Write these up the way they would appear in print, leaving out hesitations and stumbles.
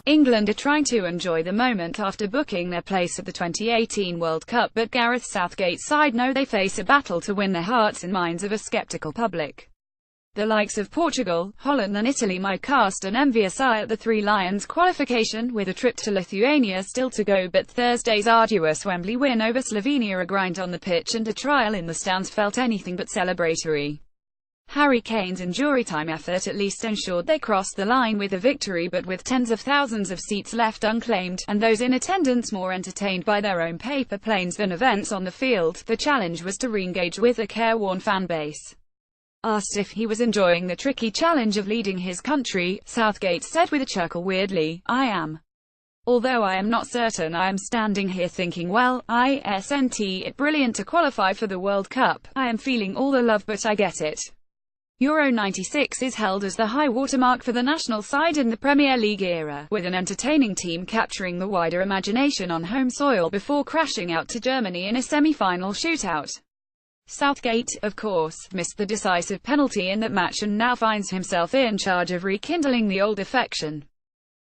England are trying to enjoy the moment after booking their place at the 2018 World Cup, but Gareth Southgate's side know they face a battle to win the hearts and minds of a sceptical public. The likes of Portugal, Holland and Italy might cast an envious eye at the Three Lions qualification, with a trip to Lithuania still to go, but Thursday's arduous Wembley win over Slovenia, a grind on the pitch and a trial in the stands, felt anything but celebratory. Harry Kane's injury-time effort at least ensured they crossed the line with a victory, but with tens of thousands of seats left unclaimed, and those in attendance more entertained by their own paper planes than events on the field, the challenge was to re-engage with a careworn fan base. Asked if he was enjoying the tricky challenge of leading his country, Southgate said with a chuckle, "Weirdly, I am. Although I am not certain, I am standing here thinking, well, it's brilliant to qualify for the World Cup. I am feeling all the love, but I get it." Euro 96 is held as the high watermark for the national side in the Premier League era, with an entertaining team capturing the wider imagination on home soil before crashing out to Germany in a semi-final shootout. Southgate, of course, missed the decisive penalty in that match and now finds himself in charge of rekindling the old affection.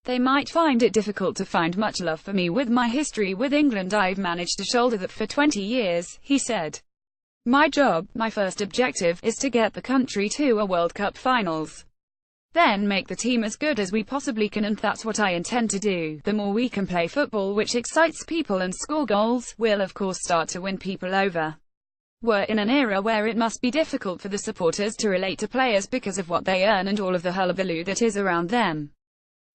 "They might find it difficult to find much love for me with my history with England. I've managed to shoulder that for 20 years, he said. "My job, my first objective, is to get the country to a World Cup finals. Then make the team as good as we possibly can, and that's what I intend to do. The more we can play football which excites people and score goals, we'll of course start to win people over." We're in an era where it must be difficult for the supporters to relate to players because of what they earn and all of the hullabaloo that is around them.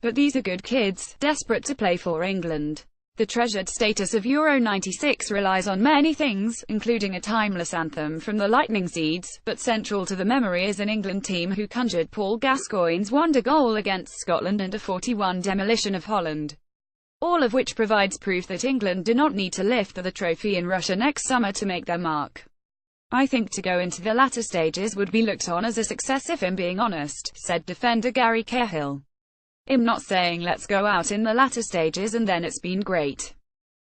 But these are good kids, desperate to play for England. The treasured status of Euro 96 relies on many things, including a timeless anthem from the Lightning Seeds, but central to the memory is an England team who conjured Paul Gascoigne's wonder goal against Scotland and a 4-1 demolition of Holland. All of which provides proof that England do not need to lift the trophy in Russia next summer to make their mark. "I think to go into the latter stages would be looked on as a success if I'm being honest," said defender Gary Cahill. "I'm not saying let's go out in the latter stages and then it's been great.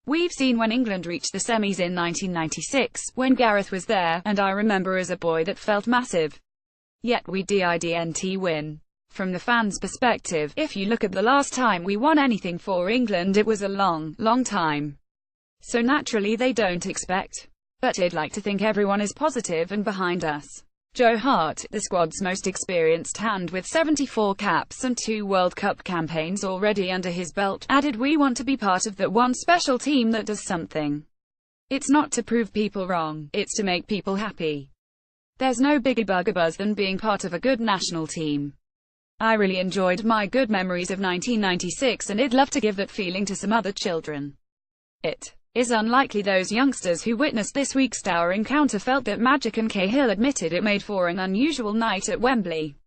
We've seen when England reached the semis in 1996, when Gareth was there, and I remember as a boy that felt massive. Yet we didn't win. From the fans' perspective, if you look at the last time we won anything for England, it was a long, long time. So naturally they don't expect. But I'd like to think everyone is positive and behind us." Joe Hart, the squad's most experienced hand with 74 caps and 2 World Cup campaigns already under his belt, added, "We want to be part of that one special team that does something. It's not to prove people wrong, it's to make people happy. There's no bigger bugabuzz than being part of a good national team. I really enjoyed my good memories of 1996 and I'd love to give that feeling to some other children. It is unlikely those youngsters who witnessed this week's dour encounter felt that magic," and Cahill admitted it made for an unusual night at Wembley.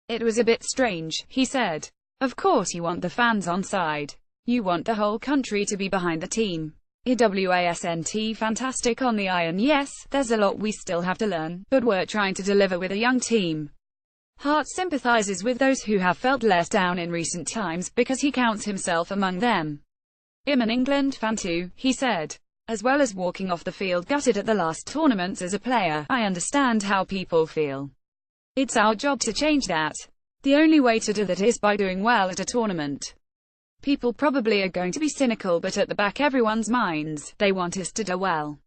"It was a bit strange," he said. "Of course you want the fans on side. You want the whole country to be behind the team. It wasn't fantastic on the eye, and yes, there's a lot we still have to learn, but we're trying to deliver with a young team." Hart sympathizes with those who have felt let down in recent times, because he counts himself among them. "I'm an England fan too," he said. "As well as walking off the field gutted at the last tournaments as a player, I understand how people feel. It's our job to change that. The only way to do that is by doing well at a tournament. People probably are going to be cynical, but at the back everyone's minds, they want us to do well.